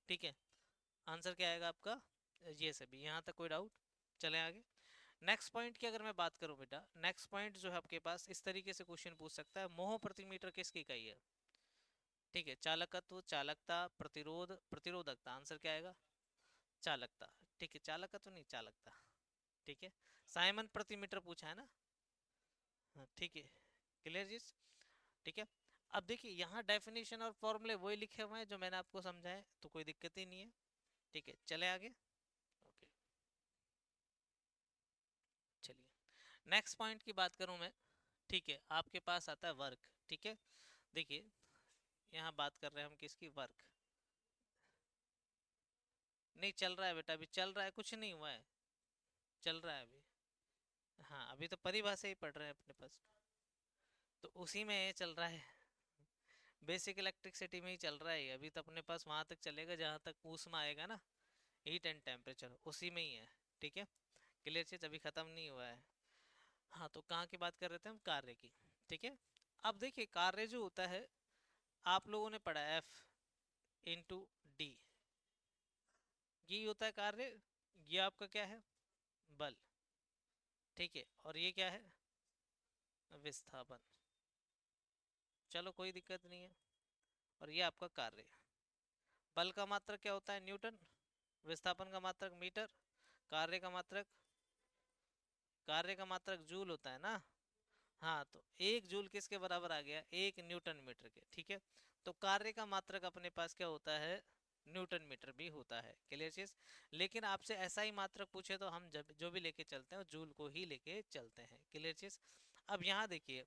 ठीक है, आंसर क्या आएगा आपका ये सभी। यहाँ तक कोई डाउट? चलें आगे। नेक्स्ट पॉइंट की अगर मैं बात करूं बेटा, नेक्स्ट पॉइंट जो है आपके पास इस तरीके से क्वेश्चन पूछ सकता है, मोह प्रति मीटर किसकी इकाई है? ठीक है, चालकत्व, चालकता, प्रतिरोध, प्रतिरोधकता, आंसर क्या आएगा? चालकता। ठीक है, चालकत्व नहीं, चालकता। ठीक है, साइमन प्रति मीटर पूछा है ना? हाँ, ठीक है, क्लियर जी। ठीक है, अब देखिए यहाँ डेफिनेशन और फॉर्मूले वही लिखे हुए हैं जो मैंने आपको समझाए, तो कोई दिक्कत ही नहीं है। ठीक है, चले आगे। ओके, चलिए नेक्स्ट पॉइंट की बात करूं मैं। ठीक है, आपके पास आता है वर्क। ठीक है, देखिए यहाँ बात कर रहे हैं हम किसकी? वर्क। नहीं चल रहा है बेटा, अभी चल रहा है, कुछ नहीं हुआ है, चल रहा है अभी। हाँ, अभी तो परिभाषा ही पढ़ रहे हैं अपने पास, तो उसी में चल रहा है, बेसिक इलेक्ट्रिसिटी में ही चल रहा है अभी तो अपने पास, वहां तक चलेगा जहां तक ऊष्मा आएगा ना, हीट एंड टेम्परेचर, उसी में ही है। ठीक है, क्लियर चीज, अभी खत्म नहीं हुआ है। हाँ, तो कहाँ की बात कर रहे थे हम? कार्य की। ठीक है, अब देखिए कार्य जो होता है, आप लोगों ने पढ़ा एफ इंटू डी, ये होता है कार्य। ये आपका क्या है? बल। ठीक है, और ये क्या है? विस्थापन। चलो कोई दिक्कत नहीं है, और ये आपका कार्य। बल का मात्रक क्या होता है? न्यूटन। विस्थापन का मात्रक मीटर। कार्य का मात्रक, कार्य का मात्रक जूल होता है ना? हाँ, तो एक जूल किसके बराबर आ गया? एक न्यूटन मीटर के। ठीक है, तो कार्य का मात्रक अपने पास क्या होता है? न्यूटन मीटर भी होता है। क्लियर चीज। लेकिन आपसे ऐसा ही मात्रक पूछे तो हम जब जो भी लेके चलते हैं जूल को ही लेके चलते हैं। क्लियर चीज। अब यहाँ देखिए,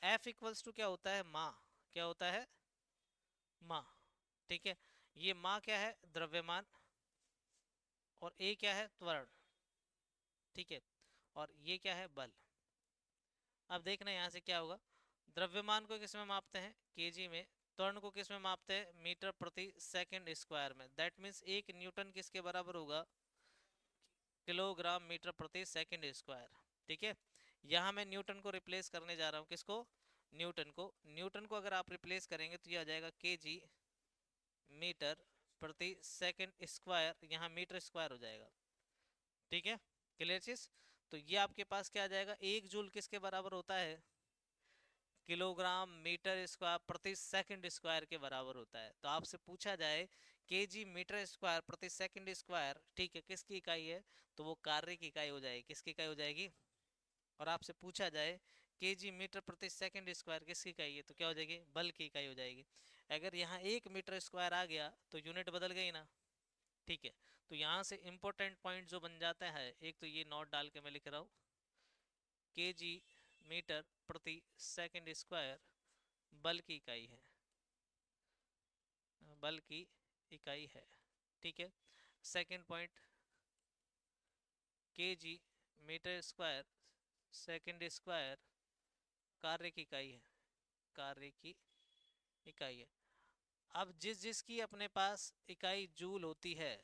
F इक्वल्स टू क्या होता है? माँ। क्या होता है? माँ। ठीक है, ये माँ क्या है? द्रव्यमान। और ए क्या है? त्वरण। ठीक है, और ये क्या है? बल। अब देखना यहाँ से क्या होगा, द्रव्यमान को किस में मापते हैं? केजी में। त्वरण को किस में मापते हैं? मीटर प्रति सेकंड स्क्वायर में। दैट मीन्स एक न्यूटन किसके बराबर होगा? किलोग्राम मीटर प्रति सेकंड स्क्वायर। ठीक है, यहाँ मैं न्यूटन को रिप्लेस करने जा रहा हूँ, किसको? न्यूटन को। न्यूटन को अगर आप रिप्लेस करेंगे तो ये आ जाएगा केजी मीटर प्रति सेकंड स्क्वायर, यहाँ मीटर स्क्वायर हो जाएगा। ठीक है, क्लियर चीज। तो ये आपके पास क्या आ जाएगा? एक जूल किसके बराबर होता है? किलोग्राम मीटर स्क्वायर प्रति सेकंड स्क्वायर के बराबर होता है। तो आपसे पूछा जाए केजी मीटर स्क्वायर प्रति सेकंड स्क्वायर, ठीक है, किसकी इकाई है? तो वो कार्य की इकाई हो जाएगी। किसकी इकाई हो जाएगी? और आपसे पूछा जाए केजी मीटर प्रति सेकंड स्क्वायर किसकी इकाई है, तो क्या हो जाएगी? बल की इकाई हो जाएगी। अगर यहाँ एक मीटर स्क्वायर आ गया तो यूनिट बदल गई ना? ठीक है, तो यहाँ से इंपॉर्टेंट पॉइंट जो बन जाता है, एक तो ये नोट डाल के मैं लिख रहा हूँ, केजी मीटर प्रति सेकंड स्क्वायर बल की इकाई है, बल की इकाई है। ठीक है, second point, KG metre square second square कार्य की इकाई है, कार्य की इकाई है। अब जिस जिसकी अपने पास इकाई जूल होती है,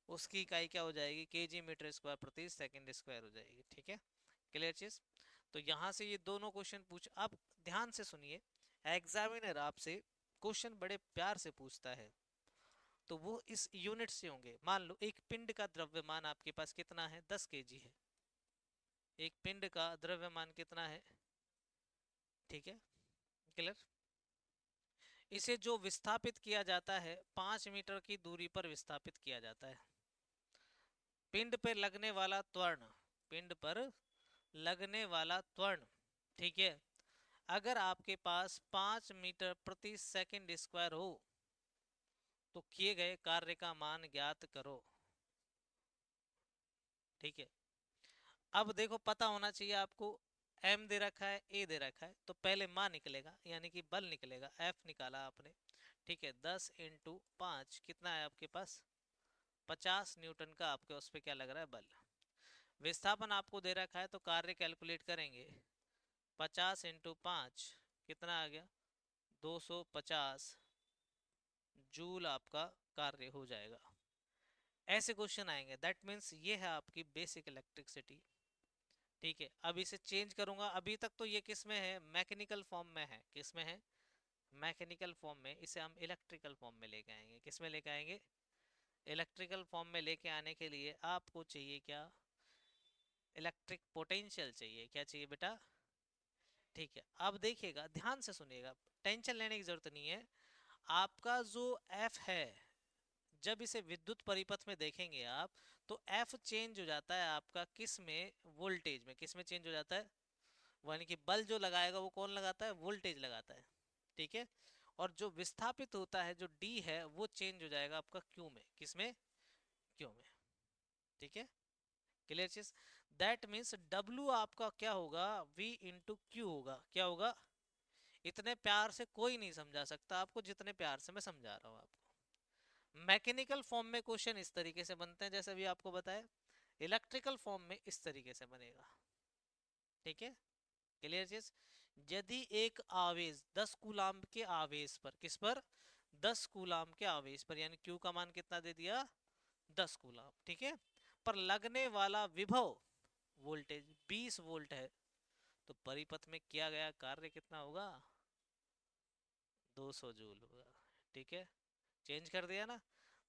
उसकी इकाई क्या हो जाएगी? केजी मीटर स्क्वायर प्रति सेकंड स्क्वायर हो जाएगी। ठीक है, क्लियर चीज। तो यहां से ये दोनों क्वेश्चन पूछ, अब ध्यान से सुनिए, एग्जामिनर आपसे क्वेश्चन बड़े प्यार से पूछता है, तो वो इस यूनिट से होंगे। मान लो एक पिंड का द्रव्यमान आपके पास कितना है? 10 केजी है। एक पिंड का द्रव्यमान कितना है? ठीक है, क्लियर। इसे जो विस्थापित किया जाता है 5 मीटर की दूरी पर विस्थापित किया जाता है। पिंड पर लगने वाला त्वरण, पिंड पर लगने वाला त्वरण, ठीक है, अगर आपके पास 5 मीटर प्रति सेकंड स्क्वायर हो तो किए गए कार्य का मान ज्ञात करो। ठीक है, अब देखो पता होना चाहिए आपको, एम दे रखा है, ए दे रखा है, तो पहले मान निकलेगा, यानी कि बल निकलेगा। एफ निकाला आपने, ठीक है, 10 × 5 कितना है आपके पास? 50 न्यूटन का आपके उस पर क्या लग रहा है? बल। विस्थापन आपको दे रखा है, तो कार्य कैलकुलेट करेंगे, 50 × 5 कितना आ गया? 250 जूल आपका कार्य हो जाएगा। ऐसे क्वेश्चन आएंगे, दैट मीन्स ये है आपकी बेसिक इलेक्ट्रिसिटी। ठीक है, अब इसे चेंज करूंगा। अभी तक तो ये किस में है? मैकेनिकल फॉर्म में है। किस में है? मैकेनिकल फॉर्म में। इसे हम इलेक्ट्रिकल फॉर्म में लेके आएंगे। किस में लेके आएंगे? इलेक्ट्रिकल फॉर्म में लेके आने के लिए आपको चाहिए क्या? इलेक्ट्रिक पोटेंशियल चाहिए। क्या चाहिए बेटा? ठीक है, अब देखिएगा, ध्यान से सुनिएगा, टेंशन लेने की जरूरत नहीं है। आपका जो एफ है, जब इसे विद्युत परिपथ में देखेंगे आप, तो एफ चेंज हो जाता है आपका किस में? वोल्टेज में। किस में चेंज हो जाता है? यानी कि बल जो लगाएगा वो कौन लगाता है? वोल्टेज लगाता है। ठीक है। और जो विस्थापित होता है, जो डी है, वो चेंज हो जाएगा आपका क्यू में। किस में? क्यू में। ठीक है, क्लियर चीज? दैट मीन्स डब्ल्यू आपका क्या होगा? वी इंटू क्यू होगा। क्या होगा? इतने प्यार से कोई नहीं समझा सकता आपको जितने प्यार से मैं समझा रहा हूँ आपको। मैकेनिकल फॉर्म में क्वेश्चन इस तरीके से बनते हैं जैसे अभी आपको बताया, इलेक्ट्रिकल फॉर्म में इस तरीके से बनेगा। ठीक है, क्लियर चीज? यदि एक आवेश 10 कूलाम्ब के आवेश पर, किस पर? 10 कूलाम्ब के आवेश पर, यानी क्यू का मान कितना दे दिया? 10 कूलाम्ब। ठीक है, पर लगने वाला विभव वोल्टेज 20 वोल्ट है, तो परिपथ में किया गया कार्य कितना होगा? 200 जूल होगा। ठीक है, चेंज कर दिया ना?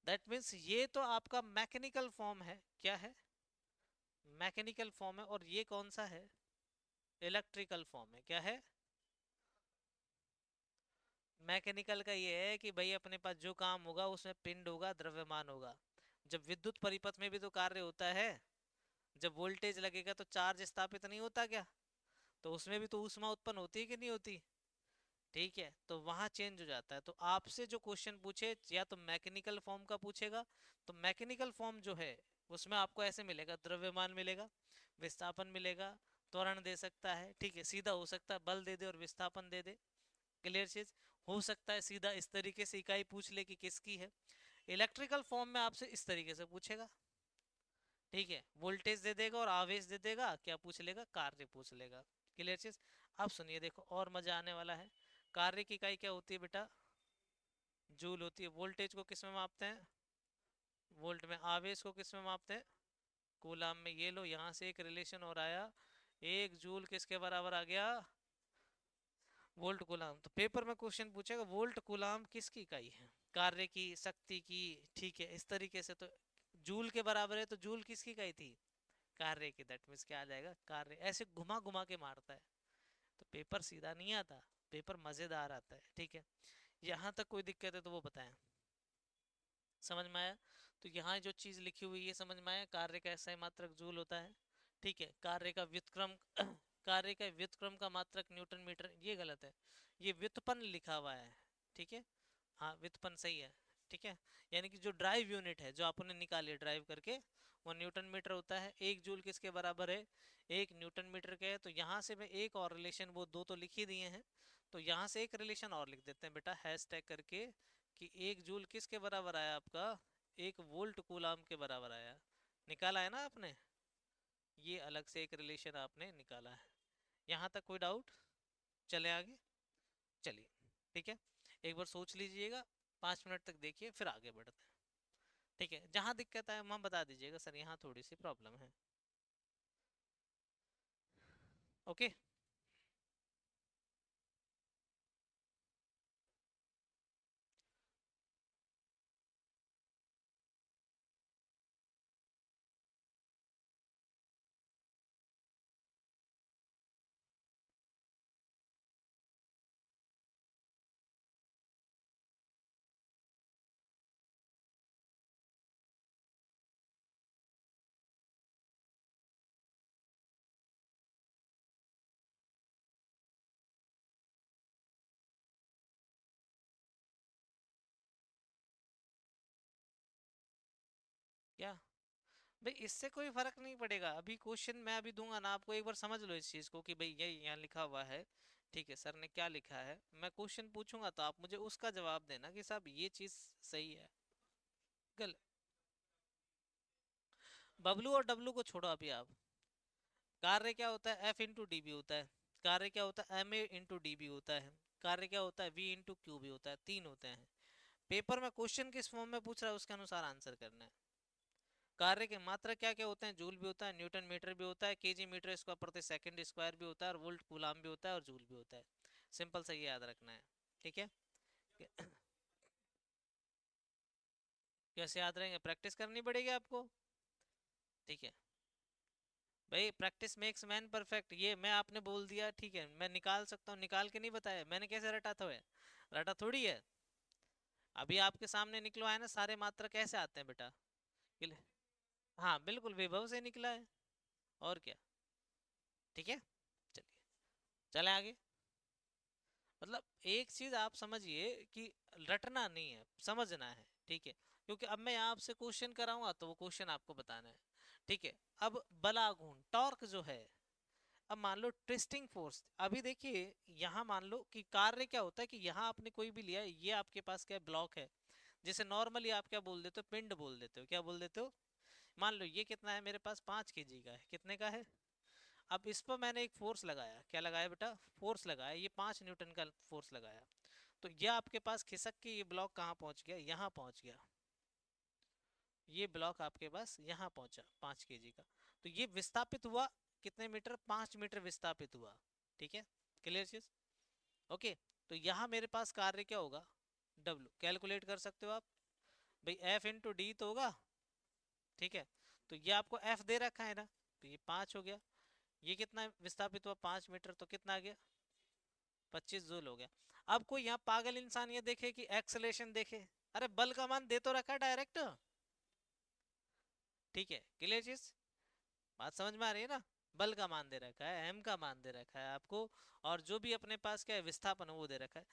दैट मीन्स ये तो आपका मैकेनिकल फॉर्म है। क्या है? मैकेनिकल फॉर्म है। और ये कौन सा है? इलेक्ट्रिकल फॉर्म है। क्या है? मैकेनिकल का ये है कि भाई अपने पास जो काम होगा उसमें पिंड होगा, द्रव्यमान होगा। जब विद्युत परिपथ में भी तो कार्य होता है, जब वोल्टेज लगेगा तो चार्ज स्थापित नहीं होता क्या? तो उसमें भी तो ऊष्मा उत्पन्न होती है कि नहीं होती? ठीक है, तो वहां चेंज हो जाता है। तो आपसे जो क्वेश्चन पूछे, या तो मैकेनिकल फॉर्म का पूछेगा, तो मैकेनिकल फॉर्म जो है उसमें आपको ऐसे मिलेगा, द्रव्यमान मिलेगा, विस्थापन मिलेगा, त्वरण दे सकता है। ठीक है, सीधा हो सकता है बल दे दे और विस्थापन दे दे। क्लियर चीज? हो सकता है सीधा इस तरीके से इकाई पूछ ले कि किसकी है। इलेक्ट्रिकल फॉर्म में आपसे इस तरीके से पूछेगा। ठीक है, वोल्टेज दे देगा और आवेश दे देगा, क्या पूछ लेगा? कार्य पूछ लेगा। क्लियर चीज? अब सुनिए, देखो और मजा आने वाला है। कार्य की इकाई क्या होती है बेटा? जूल होती है। वोल्टेज को किस में मापते हैं? वोल्ट में। आवेश को किस में मापते हैं? कूलाम में। ये लो, यहाँ से एक रिलेशन और आया, एक जूल किसके बराबर आ गया? Volt coulomb. तो पेपर में क्वेश्चन पूछेगा वोल्ट कूलाम किसकी इकाई है? कार्य की, शक्ति की। ठीक है, इस तरीके से तो जूल के बराबर है, तो जूल किसकी इकाई थी? कार्य की। दैट मीन्स क्या आ जाएगा? कार्य। ऐसे घुमा घुमा के मारता है, तो पेपर सीधा नहीं आता, पेपर मजेदार आता है। ठीक है, यहाँ तक कोई दिक्कत है तो वो बताएं। समझ में आया? तो यहाँ जो चीज लिखी हुई है समझ में आया? कार्य का SI मात्रक जूल होता है। ठीक है, कार्य का व्युत्क्रम कार्य का व्युत्क्रम का मात्रक न्यूटन मीटर। ये गलत है, ये व्युत्पन्न लिखा हुआ है। ठीक है, हाँ व्युत्पन्न सही है। ठीक है, यानी कि जो ड्राइव यूनिट है जो आपने निकाली ड्राइव करके, वो न्यूटन मीटर होता है। एक जूल किसके बराबर है? एक न्यूटन मीटर के है। तो यहाँ से मैं एक और रिलेशन, वो दो तो लिख ही दिए हैं, तो यहाँ से एक रिलेशन और लिख देते हैं बेटा, हैश टैग करके, कि एक जूल किसके बराबर आया आपका? एक वोल्ट कूलाम के बराबर आया। निकाला है ना आपने? ये अलग से एक रिलेशन आपने निकाला है। यहाँ तक कोई डाउट? चले आगे? चलिए, ठीक है, एक बार सोच लीजिएगा, 5 मिनट तक देखिए, फिर आगे बढ़ते हैं। ठीक है, जहाँ दिक्कत आए वहाँ बता दीजिएगा, सर यहाँ थोड़ी सी प्रॉब्लम है। ओके। क्या भाई, इससे कोई फर्क नहीं पड़ेगा। अभी क्वेश्चन मैं अभी दूंगा ना आपको, एक बार समझ लो इस चीज को कि भाई ये यहाँ लिखा हुआ है। ठीक है, सर ने क्या लिखा है, मैं क्वेश्चन पूछूंगा तो आप मुझे उसका जवाब देना कि साहब ये चीज सही है, गलत। बबलू और डब्लू को छोड़ो अभी आप। कार्य क्या होता है? F इंटू डी बी होता है। कार्य क्या होता है? MA इंटू डी बी होता है। कार्य क्या होता है? V इंटू क्यू भी होता है। तीन होते हैं। पेपर में क्वेश्चन किस फॉर्म में पूछ रहा है उसके अनुसार आंसर करना है। कार्य के मात्रा क्या क्या होते हैं? जूल भी होता है, न्यूटन मीटर भी होता है, केजी मीटर स्क्वायर प्रति सेकंड स्क्वायर भी होता है, और वोल्ट कूलाम भी होता है, और जूल भी होता है। सिंपल सा ये याद रखना है। ठीक है। कैसे याद रहेंगे, प्रैक्टिस करनी पड़ेगी आपको। ठीक है भाई, प्रैक्टिस मेक्स मैन परफेक्ट, ये मैं आपने बोल दिया, ठीक है, मैं निकाल सकता हूँ, निकाल के नहीं बताया मैंने, कैसे रटा था है, रटा थोड़ी है। अभी आपके सामने निकलवा है ना, सारे मात्रा कैसे आते हैं बेटा। ये हाँ बिल्कुल विभव से निकला है, और क्या। ठीक है, चलिए चले आगे। मतलब एक चीज आप समझिए कि रटना नहीं है, समझना है, ठीक है। क्योंकि अब मैं आपसे क्वेश्चन कराऊंगा तो वो क्वेश्चन आपको बताना है, ठीक है। अब बलागुण टॉर्क जो है, अब मान लो ट्विस्टिंग फोर्स, अभी देखिए यहाँ मान लो कि कार्य क्या होता है कि यहाँ आपने कोई भी लिया है, ये आपके पास क्या ब्लॉक है, जैसे नॉर्मली आप क्या बोल देते हो, पिंड बोल देते हो, क्या बोल देते हो। मान लो ये कितना है मेरे पास, 5 kg का है, कितने का है। अब इस पर मैंने एक फोर्स लगाया, क्या लगाया बेटा, फोर्स लगाया, ये 5 न्यूटन का फोर्स लगाया। तो ये आपके पास खिसक के ये ब्लॉक कहाँ पहुंच गया, यहाँ पहुंच गया। ये ब्लॉक आपके पास यहाँ पहुंचा 5 kg का। तो ये विस्थापित हुआ कितने मीटर, 5 मीटर विस्थापित हुआ। ठीक है, क्लियर चीज। ओके, तो यहाँ मेरे पास कार्य क्या होगा, डब्ल्यू कैलकुलेट कर सकते हो आप भाई, एफ इंटू डी तो होगा। ठीक है, तो ये आपको एफ दे रखा है ना, तो ये 5 हो गया। ये कितना विस्थापित हुआ, 5 मीटर, तो कितना आ गया, 25 जूल हो गया। अब कोई यहाँ पागल इंसान ये देखे कि एक्सलेशन देखे, अरे बल का मान दे तो रखा है डायरेक्ट। ठीक है, क्लियर चीज, बात समझ में आ रही है ना। बल का मान दे रखा है, एम का मान दे रखा है आपको, और जो भी अपने पास क्या है विस्थापन है वो दे रखा है।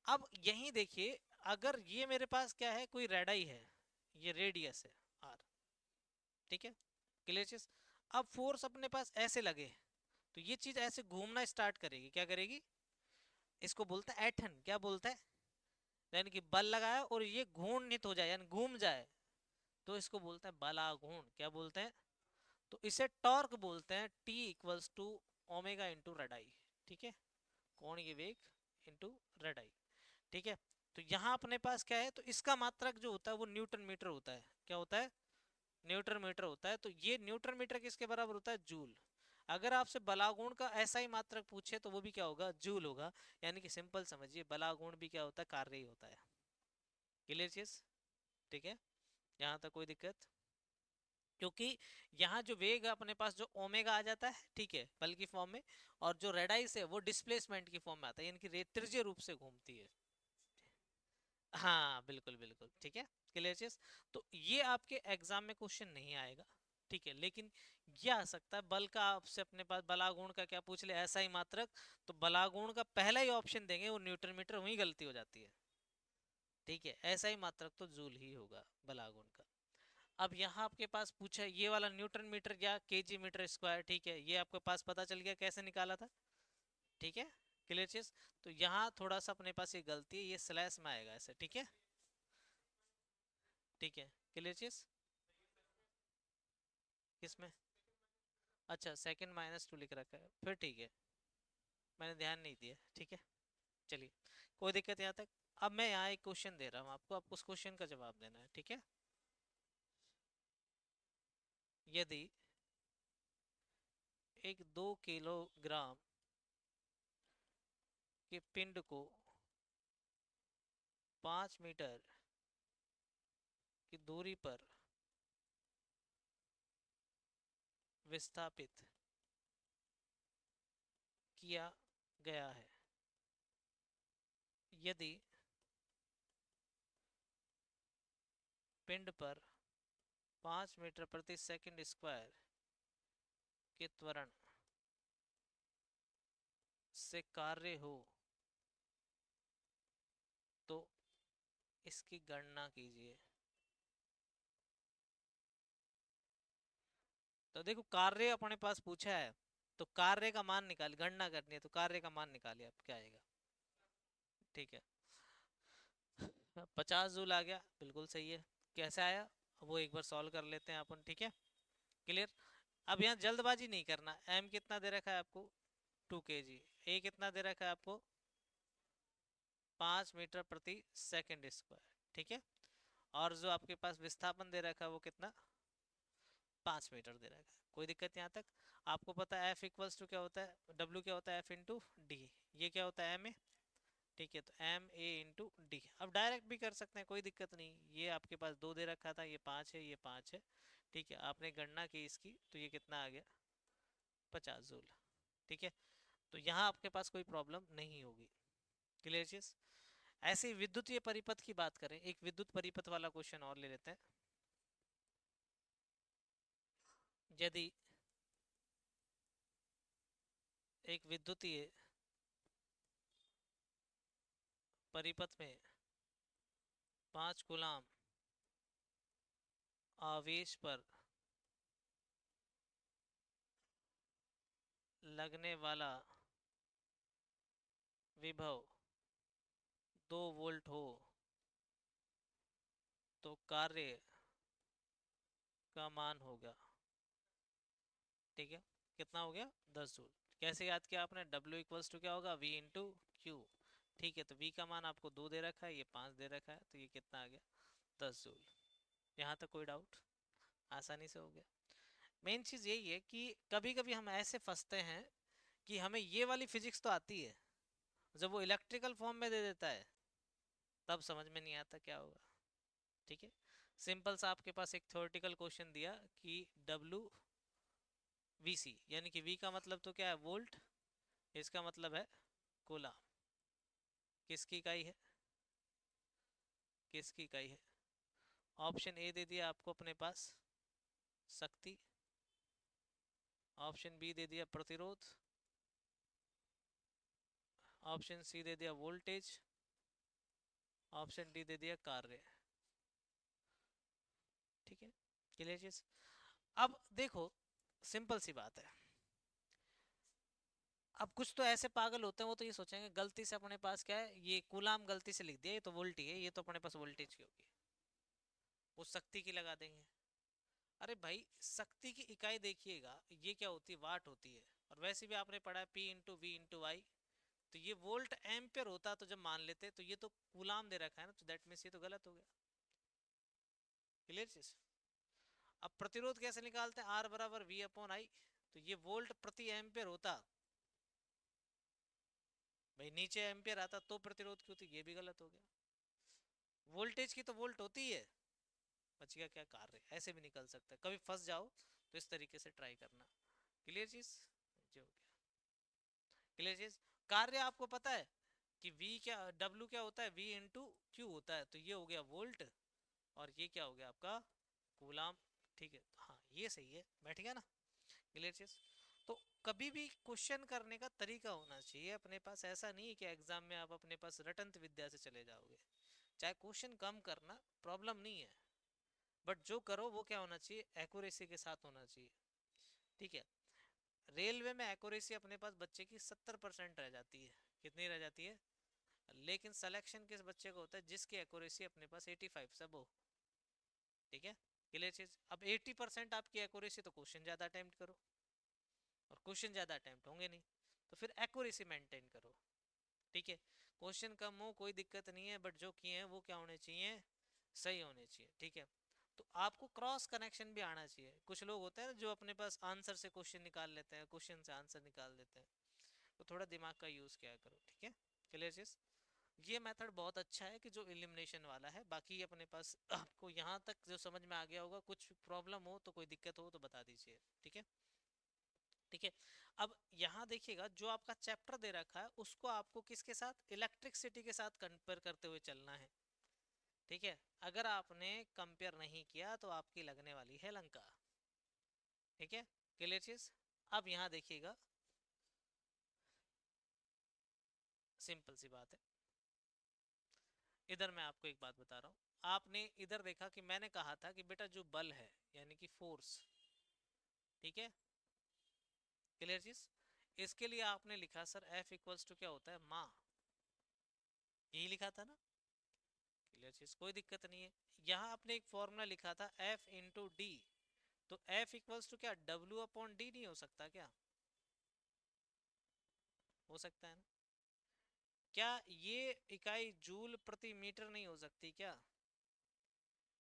अब यहीं देखिए, अगर ये मेरे पास क्या है, कोई रेडाई है, ये रेडियस है आर। ठीक है, क्लियर चीज। अब फोर्स अपने पास ऐसे लगे, तो ये चीज ऐसे घूमना स्टार्ट करेगी, क्या करेगी, इसको बोलता है एठन, क्या बोलता है, यानी कि बल लगाया और ये घूर्णित हो जाए यानी घूम जाए, तो इसको बोलते हैं बलाघूर्ण, क्या बोलते हैं, तो इसे टॉर्क बोलते हैं, T equals to omega into radii. ठीक है, कोणीय वेग इंटू रेडाई। ठीक है, तो यहाँ अपने पास क्या है, तो इसका मात्रक जो होता है वो न्यूटन मीटर होता है, क्या होता है, न्यूटन मीटर होता है। तो ये न्यूटन मीटर किसके बराबर होता है, जूल। अगर आपसे बलागुण का ऐसा ही मात्रक पूछे तो वो भी क्या होगा, जूल होगा। यानी कि सिंपल समझिए, बलागुण भी क्या होता है, कार्य ही होता है। क्लियर चीज, ठीक है, यहाँ तक कोई दिक्कत। क्योंकि यहाँ जो वेग है अपने पास, जो ओमेगा आ जाता है, ठीक है, बल की फॉर्म में, और जो रेडाइस है वो डिस्प्लेसमेंट की फॉर्म में आता है, यानी कि तृतीय रूप से घूमती है। हाँ बिल्कुल बिल्कुल, ठीक है, क्लियर चीज। तो ये आपके एग्जाम में क्वेश्चन नहीं आएगा, ठीक है, लेकिन ये आ सकता है, बल का आपसे अपने पास बलागुण का क्या पूछ ले, ऐसा ही मात्रक, तो बलागुण का पहला ही ऑप्शन देंगे वो न्यूटन मीटर, वही गलती हो जाती है। ठीक है, ऐसा ही मात्रक तो जूल ही होगा बलागुण का। अब यहाँ आपके पास पूछा है ये वाला न्यूटन मीटर या केजी मीटर स्क्वायर, ठीक है, ये आपके पास पता चल गया कैसे निकाला था। ठीक है, क्लियर चीज। तो यहाँ थोड़ा सा अपने पास ये गलती है, ये स्लैश में आएगा ऐसे, ठीक है, ठीक है, क्लियर चीज। किसमें, अच्छा सेकंड माइनस टू लिख रखा है, फिर ठीक है, मैंने ध्यान नहीं दिया, ठीक है। चलिए, कोई दिक्कत यहाँ तक। अब मैं यहाँ एक क्वेश्चन दे रहा हूँ आपको उस क्वेश्चन का जवाब देना है, ठीक है। यदि एक 2 किलोग्राम के पिंड को 5 मीटर की दूरी पर विस्थापित किया गया है, यदि पिंड पर 5 मीटर प्रति सेकंड स्क्वायर के त्वरण से कार्य हो, तो इसकी गणना कीजिए। तो देखो, कार्य अपने पास पूछा है, तो कार्य का मान निकाल, गणना करनी है तो कार्य का मान निकालिए, अब क्या आएगा। ठीक है, 50 जूल आ गया, बिल्कुल सही है। कैसे आया, वो एक बार सॉल्व कर लेते हैं अपन, ठीक है, क्लियर। अब यहाँ जल्दबाजी नहीं करना, एम कितना दे रखा है आपको, 2 kg, ए कितना दे रखा है आपको, 5 मीटर प्रति सेकंड स्क्वायर, ठीक है। और जो आपके पास विस्थापन दे रखा है वो कितना, 5 मीटर दे रखा है, कोई दिक्कत यहाँ तक। आपको पता है एफ इक्वल्स टू क्या होता है, डब्ल्यू क्या होता है, एफ इंटू डी, ये क्या होता है एम ए, ठीक है, तो एम ए इंटू डी। अब डायरेक्ट भी कर सकते हैं, कोई दिक्कत नहीं। ये आपके पास 2 दे रखा था, ये 5 है, ये 5 है। ठीक है, आपने गणना की इसकी तो ये कितना आ गया, 50 जूल। ठीक है, तो यहाँ आपके पास कोई प्रॉब्लम नहीं होगी। क्लियर चीज। ऐसे ही विद्युतीय परिपथ की बात करें, एक विद्युत परिपथ वाला क्वेश्चन और ले लेते हैं। यदि एक विद्युतीय परिपथ में 5 कूलाम आवेश पर लगने वाला विभव 2 वोल्ट हो तो कार्य का मान होगा। ठीक है, कितना हो गया, 10 जूल। कैसे याद किया आपने, W इक्वल्स टू क्या होगा, V इंटू क्यू। ठीक है, तो V का मान आपको 2 दे रखा है, ये 5 दे रखा है, तो ये कितना आ गया, 10 जूल। यहाँ तक कोई डाउट, आसानी से हो गया। मेन चीज यही है कि कभी कभी हम ऐसे फंसते हैं कि हमें ये वाली फिजिक्स तो आती है, जब वो इलेक्ट्रिकल फॉर्म में दे देता है तब समझ में नहीं आता क्या होगा। ठीक है, सिंपल सा आपके पास एक थ्योरेटिकल क्वेश्चन दिया कि W VC, यानी कि V का मतलब तो क्या है, वोल्ट, इसका मतलब है कूलाम। किसकी इकाई है, किसकी इकाई है। ऑप्शन ए दे दिया आपको अपने पास शक्ति, ऑप्शन बी दे दिया प्रतिरोध, ऑप्शन सी दे दिया वोल्टेज, ऑप्शन डी दे दिया कार्य। ठीक है, क्लियर चीज। अब देखो, सिंपल सी बात है। अब कुछ तो ऐसे पागल होते हैं, वो तो ये सोचेंगे गलती से अपने पास क्या है, ये कूलाम गलती से लिख दिया, ये तो वोल्ट ही है, ये तो अपने पास वोल्टेज की होगी, वो शक्ति की लगा देंगे। अरे भाई, शक्ति की इकाई देखिएगा, ये क्या होती है, वाट होती है। और वैसे भी आपने पढ़ा है P into V into Y, तो ये वोल्ट एम्पियर होता तो जब मान लेते, तो ये तो कूलाम दे रखा है ना, तो दैट मीन्स ये तो गलत हो गया। क्लियर चीज। अब प्रतिरोध कैसे निकालते हैं, आर बराबर वी अपॉन आई, तो ये वोल्ट प्रति एम्पियर होता, भाई नीचे एम्पियर आता तो प्रतिरोध की होती, ये भी गलत हो गया। वोल्टेज की तो वोल्ट होती है, बच गया क्या, कार्य। ऐसे भी निकल सकता है, कभी फंस जाओ तो इस तरीके से ट्राई करना। क्लियर चीज, जो हो गया क्लियर चीज। कार्य आपको पता है कि V क्या, W क्या होता है, V इंटू क्यू होता है, तो ये हो गया वोल्ट, और ये क्या हो गया आपका कूलाम। ठीक है, हाँ ये सही है, बैठ गया ना। क्लियर चीज। तो कभी भी क्वेश्चन करने का तरीका होना चाहिए अपने पास, ऐसा नहीं है कि एग्जाम में आप अपने पास रटंत विद्या से चले जाओगे। चाहे क्वेश्चन कम करना प्रॉब्लम नहीं है, बट जो करो वो क्या होना चाहिए, एक्यूरेसी के साथ होना चाहिए। ठीक है, रेलवे में एक्यूरेसी अपने पास बच्चे की 70% रह जाती है, कितनी रह जाती है, लेकिन सिलेक्शन किस बच्चे को होता है, जिसकी एक्यूरेसी अपने पास 85 से अबो। ठीक है, क्लियर चीज। अब 80% आपकी एक्यूरेसी, तो क्वेश्चन ज्यादा अटेम्प्ट करो, और क्वेश्चन ज्यादा अटेम्प्ट होंगे नहीं, तो फिर एक्यूरेसी मेंटेन करो। ठीक है, क्वेश्चन कम हो कोई दिक्कत नहीं है, बट जो किए हैं वो क्या होने चाहिए, सही होने चाहिए। ठीक है, तो आपको क्रॉस कनेक्शन भी आना चाहिए। कुछ लोग होते हैं जो अपने पास आंसर से क्वेश्चन निकाल लेते हैं, क्वेश्चन से आंसर निकाल देते हैं, तो थोड़ा दिमाग का यूज किया करो। ठीक है, क्लियर चीज। ये मेथड बहुत अच्छा है कि जो एलिमिनेशन वाला है। बाकी अपने पास आपको यहाँ तक जो समझ में आ गया होगा, कुछ प्रॉब्लम हो तो कोई दिक्कत हो तो बता दीजिए। ठीक है, ठीक है। अब यहाँ देखिएगा, जो आपका चैप्टर दे रखा है उसको आपको किसके साथ, इलेक्ट्रिसिटी के साथ कंपेयर करते हुए चलना है। ठीक है, अगर आपने कंपेयर नहीं किया तो आपकी लगने वाली है लंका। ठीक है, क्लियर चीज। अब यहाँ देखिएगा, सिंपल सी बात है। इधर मैं आपको एक बात बता रहा हूँ, आपने इधर देखा कि मैंने कहा था कि बेटा जो बल है, यानी कि फोर्स, ठीक है, क्लियर चीज, इसके लिए आपने लिखा सर F इक्वल्स टू क्या होता है, माँ, यही लिखा था ना। क्लियर चीज, कोई दिक्कत नहीं है। यहाँ आपने एक फॉर्मूला लिखा था F इंटू डी, तो F इक्वल्स टू क्या, W अपॉन डी नहीं हो सकता क्या, हो सकता है ना। क्या ये इकाई जूल प्रति मीटर नहीं हो सकती क्या,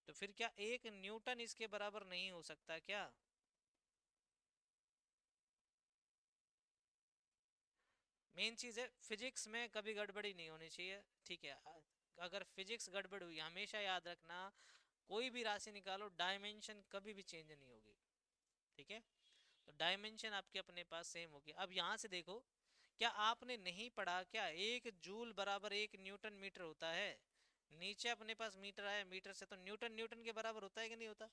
तो फिर क्या 1 न्यूटन इसके बराबर नहीं हो सकता क्या। मेन चीज है फिजिक्स में कभी गड़बड़ी नहीं होनी चाहिए, ठीक है। अगर फिजिक्स गड़बड़ हुई, हमेशा याद रखना, कोई भी राशि निकालो डायमेंशन कभी भी चेंज नहीं होगी, ठीक है। तो डायमेंशन आपके अपने पास सेम होगी। अब यहाँ से देखो, क्या आपने नहीं पढ़ा क्या, एक जूल बराबर एक न्यूटन मीटर होता है। नीचे अपने पास मीटर आया, मीटर से तो न्यूटन न्यूटन के बराबर होता है कि नहीं होता।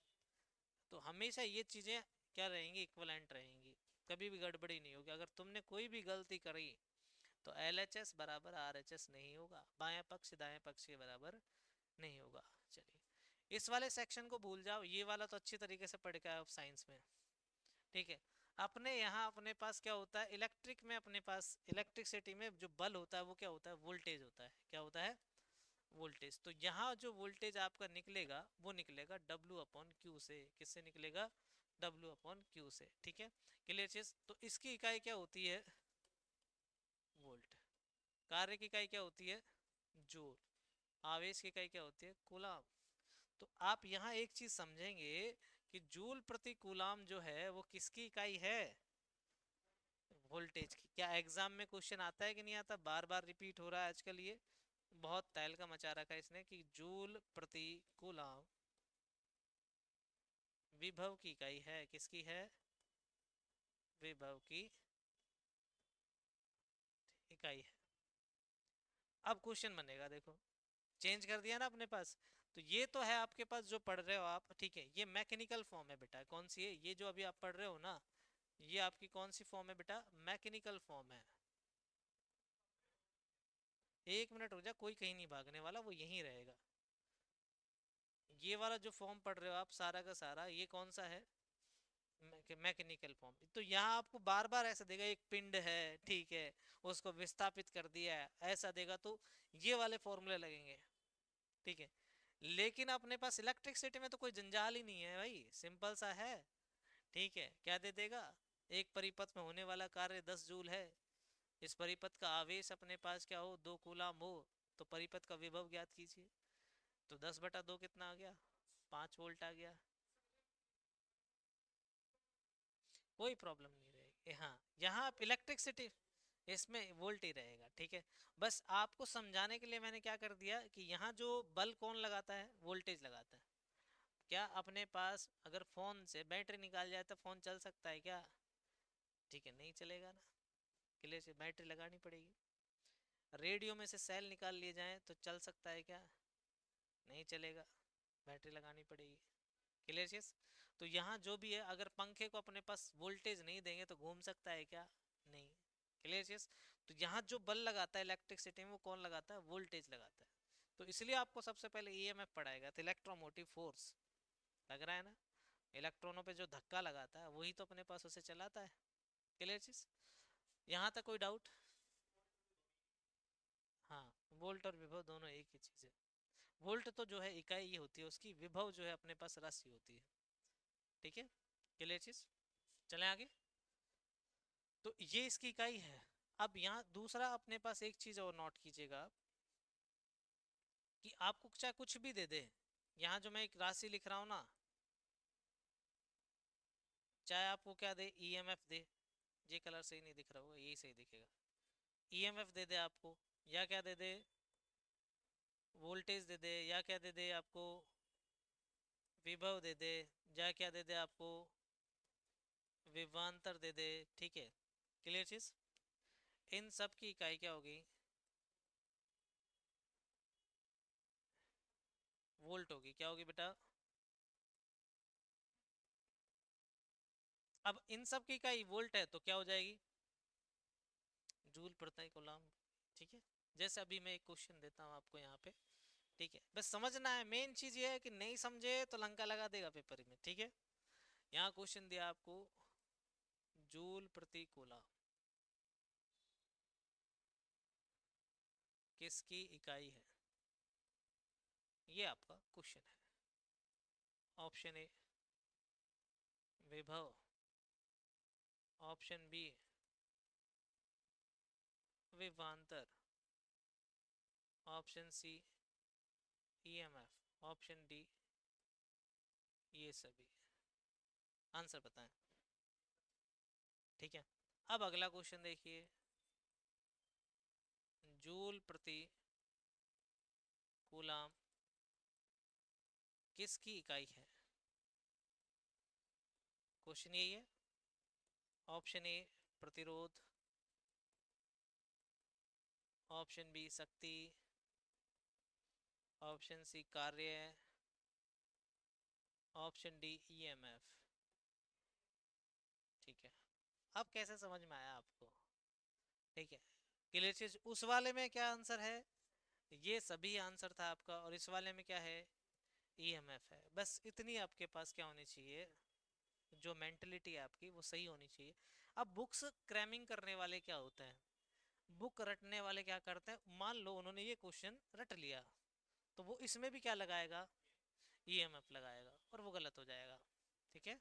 तो हमेशा ये चीजें क्या रहेंगी, इक्वलेंट रहेंगी, कभी भी गड़बड़ी नहीं होगी। अगर तुमने कोई भी गलती करी तो एल एच एस बराबर आर एच एस नहीं होगा, बाएं पक्ष दाएं पक्ष के बराबर नहीं होगा। चलिए इस वाले सेक्शन को भूल जाओ, ये वाला तो अच्छी तरीके से पढ़ के आए साइंस में, ठीक है। अपने यहाँ अपने पास क्या होता है, इलेक्ट्रिक में अपने पास इलेक्ट्रिसिटी में जो बल होता है वो क्या होता है, वोल्टेज होता है। क्या होता है, वोल्टेज। तो यहाँ जो वोल्टेज आपका निकलेगा वो निकलेगा W अपॉन क्यू से। किससे निकलेगा, W अपॉन क्यू से, ठीक है। क्लियर चीज। तो इसकी इकाई क्या होती है, वोल्ट। कार्य की इकाई क्या होती है, जूल। आवेश की इकाई क्या होती है, कूलाम। तो आप यहाँ एक चीज समझेंगे कि जूल प्रति कूलाम जो है वो किसकी इकाई है, वोल्टेज की। क्या एग्जाम में क्वेश्चन आता है कि नहीं आता, बार बार रिपीट हो रहा है आजकल ये, बहुत तहलका मचा रखा है इसने, कि जूल प्रति कूलाम विभव की इकाई है। किसकी है, विभव की इकाई है। अब क्वेश्चन बनेगा, देखो चेंज कर दिया ना अपने पास। तो ये तो है आपके पास जो पढ़ रहे हो आप, ठीक है, ये मैकेनिकल फॉर्म है बेटा। कौन सी है, ये जो अभी आप पढ़ रहे हो ना, ये आपकी कौन सी फॉर्म है बेटा, मैकेनिकल फॉर्म है। एक मिनट रुक जा, कोई कहीं नहीं भागने वाला, वो यहीं रहेगा। ये वाला जो फॉर्म पढ़ रहे हो आप सारा का सारा, ये कौन सा है, मैकेनिकल फॉर्म। तो यहाँ आपको बार बार ऐसा देगा, एक पिंड है, ठीक है, उसको विस्थापित कर दिया है, ऐसा देगा तो ये वाले फॉर्मूले लगेंगे, ठीक है। लेकिन अपने पास इलेक्ट्रिसिटी में तो कोई जंजाल ही नहीं है भाई, सिंपल सा है, ठीक है। क्या दे देगा, एक परिपथ में होने वाला कार्य 10 जूल है, इस परिपथ का आवेश अपने पास क्या हो, 2 कूलाम हो, तो परिपथ का विभव ज्ञात कीजिए। तो 10/2 कितना आ गया, 5 वोल्ट आ गया। कोई प्रॉब्लम नहीं रहेगी, हाँ। यहाँ आप इलेक्ट्रिसिटी, इसमें वोल्ट ही रहेगा, ठीक है। बस आपको समझाने के लिए मैंने क्या कर दिया कि यहाँ जो बल कौन लगाता है, वोल्टेज लगाता है। क्या अपने पास अगर फोन से बैटरी निकाल जाए तो फोन चल सकता है क्या, ठीक है, नहीं चलेगा ना। किले से बैटरी लगानी पड़ेगी। रेडियो में से सेल निकाल लिए जाए तो चल सकता है क्या, नहीं चलेगा, बैटरी लगानी पड़ेगी। क्लियर चीज। तो यहाँ जो भी है, अगर पंखे को अपने पास वोल्टेज नहीं देंगे तो घूम सकता है क्या, नहीं। क्लियर चीज। तो यहाँ जो बल लगाता है इलेक्ट्रिसिटी में, वो कौन लगाता है, वोल्टेज लगाता है। तो इसलिए आपको सबसे पहले ईएमएफ पढ़ाएगा, तो इलेक्ट्रोमोटिव फोर्स लग रहा है ना, इलेक्ट्रॉनों पे जो धक्का लगाता है वही तो अपने पास उसे चलाता है। क्लियर चीज। यहाँ तक कोई डाउट, हाँ। वोल्ट और विभव दोनों एक ही चीज है। वोल्ट तो जो है इकाई ही होती है उसकी, विभव जो है अपने पास राशि होती है, ठीक है। क्लियर चीज। चलें आगे। तो ये इसकी इकाई है। अब यहाँ दूसरा अपने पास एक चीज और नोट कीजिएगा आप, कि आपको चाहे कुछ भी दे दे, यहाँ जो मैं एक राशि लिख रहा हूँ ना, चाहे आपको क्या दे, ईएमएफ दे, ये कलर सही नहीं दिख रहा होगा, यही सही दिखेगा, ईएमएफ दे दे आपको, या क्या दे दे, वोल्टेज दे दे, या क्या दे दे आपको, विभव दे दे, या क्या दे दे आपको, विभवांतर दे दे, ठीक है। क्लियर चीज। इन सब की इकाई क्या होगी, वोल्ट होगी। क्या होगी बेटा, अब इन सब की इकाई वोल्ट है तो क्या हो जाएगी, जूल प्रति कूलम, ठीक है। जैसे अभी मैं एक क्वेश्चन देता हूँ आपको यहाँ पे, ठीक है, बस समझना है। मेन चीज ये है कि नहीं समझे तो लंका लगा देगा पेपर में, ठीक है। यहाँ क्वेश्चन दिया आपको, जूल प्रति कूलम किसकी इकाई है, ये आपका क्वेश्चन है। ऑप्शन ए विभव, ऑप्शन बी विभवांतर, option C EMF, option D ये सभी। आंसर बताएं, ठीक है। अब अगला क्वेश्चन देखिए, जूल प्रति कूलाम किसकी इकाई है? क्वेश्चन यही है। ऑप्शन ए प्रतिरोध, ऑप्शन बी शक्ति, ऑप्शन सी कार्य, ऑप्शन डी ईएमएफ। ठीक है, अब कैसे समझ में आया आपको? ठीक है, क्लियर चीज। उस वाले में क्या आंसर है? ये सभी आंसर था आपका, और इस वाले में क्या है? ईएमएफ है। बस इतनी आपके पास क्या होनी चाहिए, जो मेंटलिटी है आपकी वो सही होनी चाहिए। अब बुक्स क्रैमिंग करने वाले क्या होते हैं, बुक रटने वाले क्या करते हैं, मान लो उन्होंने ये क्वेश्चन रट लिया, तो वो इसमें भी क्या लगाएगा? ईएमएफ लगाएगा, और वो गलत हो जाएगा। ठीक है,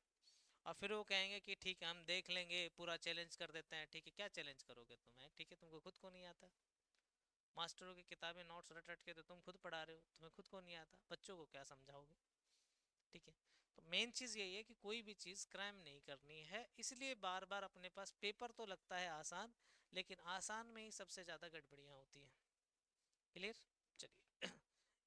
और फिर वो कहेंगे कि ठीक है हम देख लेंगे, पूरा चैलेंज कर देते हैं। ठीक है, क्या चैलेंज करोगे तुम? है ठीक है, तुमको खुद को नहीं आता। मास्टरों की किताबें नोट्स रट रट के तो तुम खुद पढ़ा रहे हो, तुम्हें खुद को नहीं आता, बच्चों को क्या समझाओगे? ठीक है, तो मेन चीज यही है कि कोई भी चीज क्राइम नहीं करनी है, इसलिए बार बार अपने पास पेपर तो लगता है आसान, लेकिन आसान में ही सबसे ज्यादा गड़बड़ियां होती हैं। क्लियर? चलिए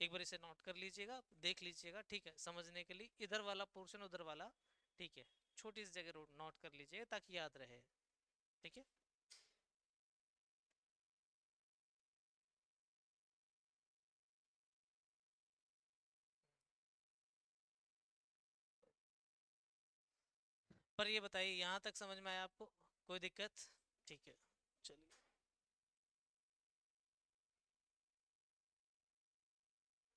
एक बार इसे नोट कर लीजिएगा, देख लीजिएगा। ठीक है, समझने के लिए इधर वाला पोर्शन उधर वाला, ठीक है, छोटी सी जगह नोट कर लीजिएगा ताकि याद रहे। ठीक है, पर ये बताइए यहाँ तक समझ में आया आपको? कोई दिक्कत? ठीक है, चलिए।